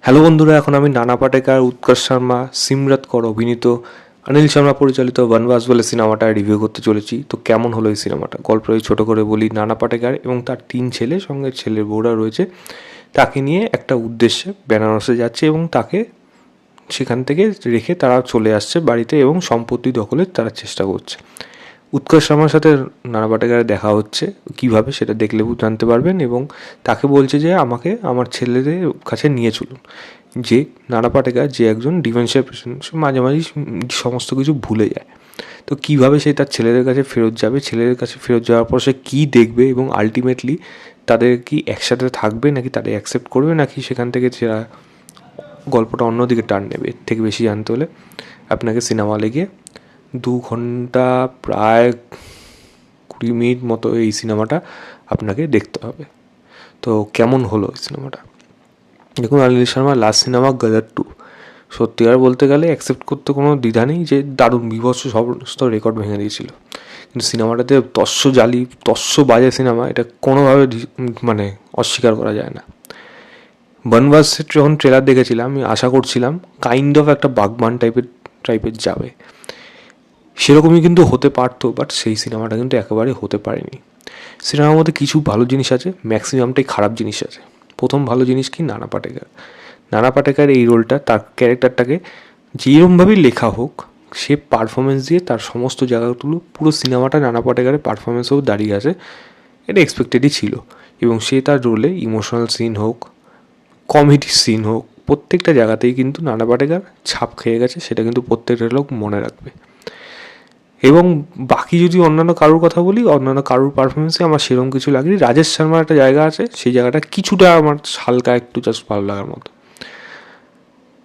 Hello বন্ধুরা, এখন আমি নানা পাটেকার, উৎকর্ষ শর্মা, সিমরত কর অভিনীত, অনিল শর্মা পরিচালিত বনবাস বলে সিনেমাটা রিভিউ করতে চলেছি। তো কেমন হলো এই সিনেমাটা, গল্পটা ছোটো করে বলি। নানা পাটেকার এবং তার 3 ছেলে, সঙ্গে ছেলের বউরা রয়েছে, তাকে নিয়ে একটা উদ্দেশ্যে বেনারসে যাচ্ছে এবং তাকে সেখান থেকে রেখে তারা চলে আসছে বাড়িতে এবং সম্পত্তি দখলের তারা চেষ্টা করছে। উৎকর্ষ শর্মার সাথে নানা পাটেকারের দেখা হচ্ছে, কিভাবে সেটা দেখলে জানতে পারবেন। এবং তাকে বলছে যে আমাকে আমার ছেলেদের কাছে নিয়ে চলুন। যে নানা পাটেকার, যে একজন ডিমেনশিয়া পেশেন্ট, সে মাঝে মাঝেই সমস্ত কিছু ভুলে যায়। তো কীভাবে সে তার ছেলেদের কাছে ফেরত যাবে, ছেলেদের কাছে ফেরত যাওয়ার পর সে কী দেখবে এবং আলটিমেটলি তাদের কি একসাথে থাকবে নাকি তাদের অ্যাকসেপ্ট করবে, নাকি সেখান থেকে সেরা গল্পটা অন্যদিকে টার্ন নেবে। এর থেকে বেশি জানতে হলে আপনাকে সিনেমা লেগে 2 ঘন্টা প্রায় 20 মিনিট মতো এই সিনেমাটা আপনাকে দেখতে হবে। তো কেমন হলো এই সিনেমাটা? দেখুন, অনিল শর্মার লাস্ট সিনেমা গদর 2, সত্যিকার বলতে গেলে অ্যাকসেপ্ট করতে কোনো দ্বিধা নেই যে দারুণ, বীভৎস সমস্ত রেকর্ড ভেঙে দিয়েছিল। কিন্তু সিনেমাটাতে তস্য জালি, তস্য বাজে সিনেমা, এটা কোনোভাবে মানে অস্বীকার করা যায় না। বনবাসের যখন ট্রেলার দেখেছিলাম, আমি আশা করছিলাম কাইন্ড অফ একটা বাগবান টাইপের যাবে, সেরকমই কিন্তু হতে পারতো, বাট সেই সিনেমাটা কিন্তু একেবারে হতে পারেনি। সিনেমার মধ্যে কিছু ভালো জিনিস আছে, ম্যাক্সিমামটাই খারাপ জিনিস আছে। প্রথম ভালো জিনিস কি, নানা পাটেকার। নানা পাটেকার এই রোলটা, তার ক্যারেক্টারটাকে যেরমভাবেই লেখা হোক, সে পারফরমেন্স দিয়ে তার সমস্ত জায়গাগুলো, পুরো সিনেমাটা নানা পাটেকারের পারফরমেন্সেও দাঁড়িয়ে আছে। এটা এক্সপেক্টেডই ছিল। এবং সে তার রোলে ইমোশনাল সিন হোক, কমেডি সিন হোক, প্রত্যেকটা জায়গাতেই কিন্তু নানা পাটেকার ছাপ খেয়ে গেছে, সেটা কিন্তু প্রত্যেকটা লোক মনে রাখবে। এবং বাকি যদি অন্যান্য কারোর কথা বলি, অন্যান্য কারোর পারফরমেন্সে আমার সেরকম কিছু লাগেনি। রাজেশ শর্মার একটা জায়গা আছে, সেই জায়গাটা কিছুটা আমার হালকা একটু জাস্ট ভালো লাগার মতো।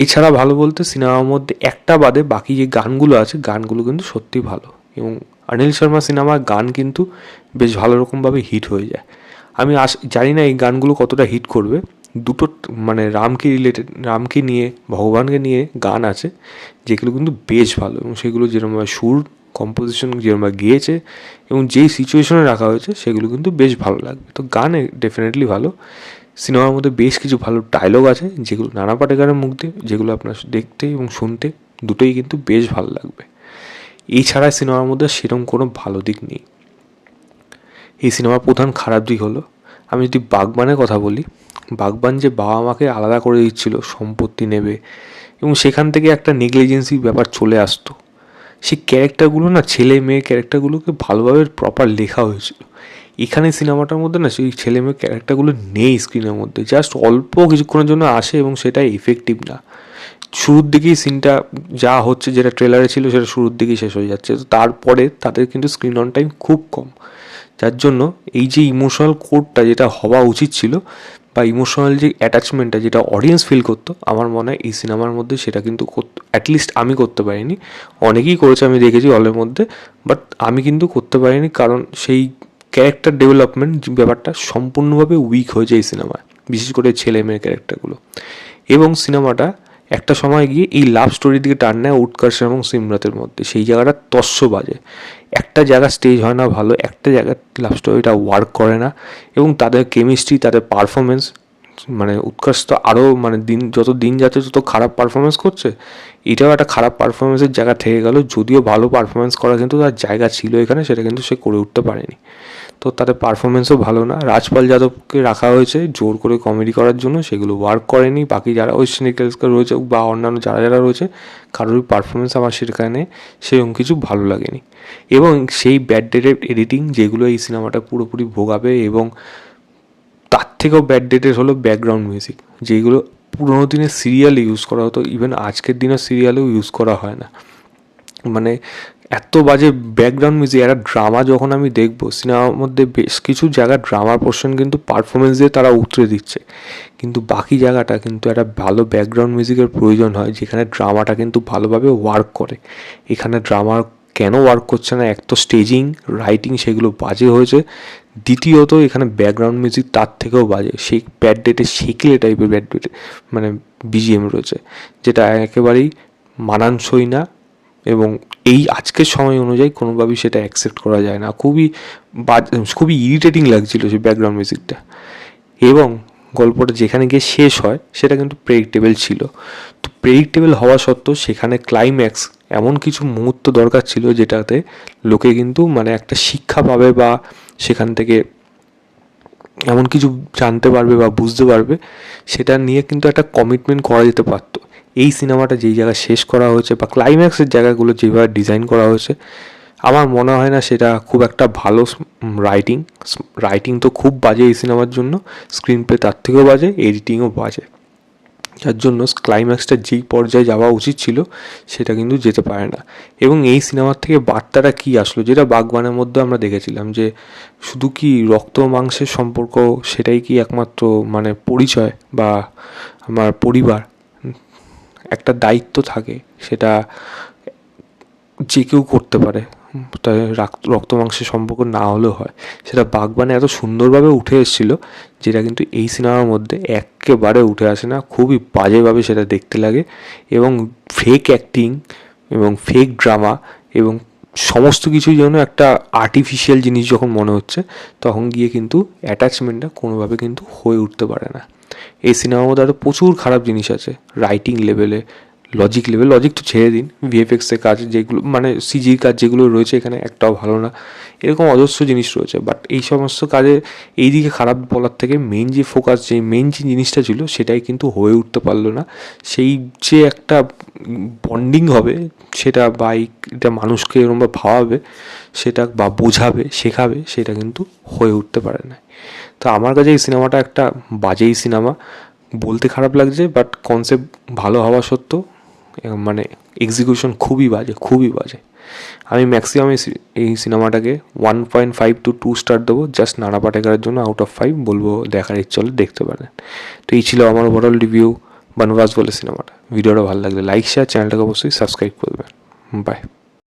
এছাড়া ভালো বলতে সিনেমার মধ্যে একটা বাদে বাকি যে গানগুলো আছে, গানগুলো কিন্তু সত্যি ভালো। এবং অনিল শর্মা সিনেমার গান কিন্তু বেশ ভালো রকমভাবে হিট হয়ে যায়। আমি জানি না এই গানগুলো কতটা হিট করবে। দুটো মানে রামকে নিয়ে, ভগবানকে নিয়ে গান আছে যেগুলো কিন্তু বেশ ভালো, এবং সেগুলো যেরকমভাবে সুর, কম্পোজিশন যেরকমভাবে গিয়েছে এবং যেই সিচুয়েশনে রাখা হয়েছে, সেগুলো কিন্তু বেশ ভালো লাগবে। তো গানে ডেফিনেটলি ভালো। সিনেমার মধ্যে বেশ কিছু ভালো ডায়লগ আছে, যেগুলো নানা পাটেকারের মুখ দিয়ে, যেগুলো আপনার দেখতে এবং শুনতে দুটোই কিন্তু বেশ ভালো লাগবে। এছাড়া সিনেমার মধ্যে সেরকম কোনো ভালো দিক নেই। এই সিনেমার প্রধান খারাপ দিক হলো, আমি যদি বাগবানের কথা বলি, বাগবান যে বাবা মাকে আলাদা করে দিচ্ছিল, সম্পত্তি নেবে, এবং সেখান থেকে একটা নেগলিজেন্সি ব্যাপার চলে আসতো। সেই ক্যারেক্টারগুলো না, ছেলে মেয়ে ক্যারেক্টারগুলোকে ভালোভাবে প্রপার লেখা হয়েছিল। এখানে সিনেমাটার মধ্যে না সেই ছেলে মেয়ে ক্যারেক্টারগুলো নেই স্ক্রিনের মধ্যে, জাস্ট অল্প কিছুক্ষণের জন্য আসে এবং সেটা এফেক্টিভ না। শুরুর দিকেই সিনটা যা হচ্ছে, যেটা ট্রেলারে ছিল সেটা শুরুর দিকেই শেষ হয়ে যাচ্ছে। তো তারপরে তাদের কিন্তু স্ক্রিন অন টাইম খুব কম, যার জন্য এই যে ইমোশনাল কোডটা যেটা হওয়া উচিত ছিল, বা ইমোশনাল যে অ্যাটাচমেন্টটা যেটা অডিয়েন্স ফিল করতো, আমার মনে হয় এই সিনেমার মধ্যে সেটা কিন্তু অ্যাটলিস্ট আমি করতে পারিনি। অনেকেই করেছে, আমি দেখেছি হলের মধ্যে, বাট আমি কিন্তু করতে পারিনি, কারণ সেই ক্যারেক্টার ডেভেলপমেন্ট ব্যাপারটা সম্পূর্ণভাবে উইক হয়েছে এই সিনেমায়, বিশেষ করে ছেলে মেয়ের ক্যারেক্টারগুলো। এবং সিনেমাটা একটা সময় গিয়ে এই লাভ স্টোরির দিকে টার্ন নেয় উৎকর্ষ এবং সিমরতের মধ্যে, সেই জায়গাটা তস্য বাজে। একটা জায়গা স্টেজ হয় না ভালো, একটা জায়গায় লাভ স্টোরিটা ওয়ার্ক করে না, এবং তাদের কেমিস্ট্রি, তাদের পারফরমেন্স, মানে উৎকর্ষ তো আরও মানে যত দিন যাচ্ছে তত খারাপ পারফরমেন্স করছে। এটাও একটা খারাপ পারফরমেন্সের জায়গা থেকে গেল, যদিও ভালো পারফরমেন্স করা কিন্তু তার জায়গা ছিল এখানে, সেটা কিন্তু সে করে উঠতে পারেনি। তো তাদের পারফরমেন্সও ভালো না। রাজপাল যাদবকে রাখা হয়েছে জোর করে কমেডি করার জন্য, সেগুলো ওয়ার্ক করেনি। বাকি যারা ওয়েস্টার্ন রয়েছে বা অন্যান্য যারা যারা রয়েছে, কারোর পারফরমেন্স আমার সেখানে সেরকম কিছু ভালো লাগেনি। এবং সেই ব্যাড ডেটেড এডিটিং, যেগুলো এই সিনেমাটা পুরোপুরি ভোগাবে, এবং তার থেকেও ব্যাড ডেটেড হলো ব্যাকগ্রাউন্ড মিউজিক, যেগুলো পুরোনো দিনের সিরিয়ালে ইউজ করা হতো, ইভেন আজকের দিনের সিরিয়ালেও ইউজ করা হয় না। মানে এত বাজে ব্যাকগ্রাউন্ড মিউজিক। একটা ড্রামা যখন আমি দেখবো, সিনেমার মধ্যে বেশ কিছু জায়গা ড্রামার পোর্শন কিন্তু পারফরমেন্স দিয়ে তারা উতরে দিচ্ছে, কিন্তু বাকি জায়গাটা কিন্তু একটা ভালো ব্যাকগ্রাউন্ড মিউজিকের প্রয়োজন হয়, যেখানে ড্রামাটা কিন্তু ভালোভাবে ওয়ার্ক করে। এখানে ড্রামার কেন ওয়ার্ক করছে না? এক তো স্টেজিং, রাইটিং সেগুলো বাজে হয়েছে, দ্বিতীয়ত এখানে ব্যাকগ্রাউন্ড মিউজিক তার থেকেও বাজে। সেই ব্যাড ডেটে শেকলে টাইপের ব্যাড ডেটে মানে বিজিএম রয়েছে, যেটা একেবারেই মানানসই না, এবং এই আজকের সময় অনুযায়ী কোনোভাবেই সেটা অ্যাকসেপ্ট করা যায় না। খুবই ইরিটেটিং লাগছিল সেই ব্যাকগ্রাউন্ড মিউজিকটা। এবং গল্পটা যেখানে গিয়ে শেষ হয় সেটা কিন্তু প্রেডিক্টেবল ছিল। তো প্রেডিক্টেবল হওয়া সত্ত্বেও সেখানে ক্লাইম্যাক্স এমন কিছু মুহূর্ত দরকার ছিল যেটাতে লোকে কিন্তু মানে একটা শিক্ষা পাবে বা সেখান থেকে এমন কিছু জানতে পারবে বা বুঝতে পারবে, সেটা নিয়ে কিন্তু একটা কমিটমেন্ট করা যেতে পারতো। এই সিনেমাটা যেই জায়গায় শেষ করা হয়েছে বা ক্লাইম্যাক্সের জায়গাগুলো যেভাবে ডিজাইন করা হয়েছে, আমার মনে হয় না সেটা খুব একটা ভালো রাইটিং। রাইটিং তো খুব বাজে এই সিনেমার জন্য, স্ক্রিন প্লে তার থেকেও বাজে, এডিটিংও বাজে, যার জন্য ক্লাইম্যাক্সটা যেই পর্যায়ে যাওয়া উচিত ছিল সেটা কিন্তু যেতে পারে না। এবং এই সিনেমার থেকে বার্তাটা কী আসলো, যেটা বাগবানের মধ্যে আমরা দেখেছিলাম যে শুধু কি রক্ত মাংসের সম্পর্ক সেটাই কি একমাত্র মানে পরিচয় বা আমার পরিবার, একটা দায়িত্ব থাকে, সেটা যে কেউ করতে পারে, তাই রক্ত মাংসের সম্পর্ক না হলেও হয়। সেটা বাগবানে এত সুন্দরভাবে উঠে এসেছিলো, যেটা কিন্তু এই সিনেমার মধ্যে একেবারে উঠে আসে না, খুবই বাজেভাবে সেটা দেখতে লাগে। এবং ফেক অ্যাক্টিং এবং ফেক ড্রামা এবং সমস্ত কিছুই যেন একটা আর্টিফিশিয়াল জিনিস যখন মনে হচ্ছে, তখন গিয়ে কিন্তু অ্যাটাচমেন্টটা কোনোভাবে কিন্তু হয়ে উঠতে পারে না। এই সিনেমার মধ্যে আরও প্রচুর খারাপ জিনিস আছে রাইটিং লেভেলে, লজিক তো ছেড়ে দিন, ভিএফএক্সের কাজ যেগুলো মানে সিজির কাজ যেগুলো রয়েছে এখানে একটাও ভালো না, এরকম অজস্র জিনিস রয়েছে। বাট এই সমস্ত কাজে এই দিকে খারাপ বলার থেকে মেন যে ফোকাস, যে মেন যে জিনিসটা ছিল সেটাই কিন্তু হয়ে উঠতে পারলো না। সেই যে একটা বন্ডিং হবে সেটা বা এটা মানুষকে এরকমভাবে ভাবাবে সেটা বা বোঝাবে শেখাবে, সেটা কিন্তু হয়ে উঠতে পারে না। তো আমার কাছে এই সিনেমাটা একটা বাজেই সিনেমা, বলতে খারাপ লাগছে, বাট কনসেপ্ট ভালো হওয়া সত্ত্বেও মানে এক্সিকিউশন খুবই বাজে, খুবই বাজে। আমি ম্যাক্সিমাম এই সিনেমাটাকে 1.5 to 2 স্টার দেবো, জাস্ট নানা পাটেকরের জন্য। আউট অফ 5 বলবো দেখার ইচ্ছে হলে দেখতে পারেন। তো এই ছিল আমার ওভারঅল রিভিউ বনবাস বলে সিনেমাটা। ভিডিওটা ভালো লাগলে লাইক শেয়ার, চ্যানেলটাকে অবশ্যই সাবস্ক্রাইব করবেন। বাই।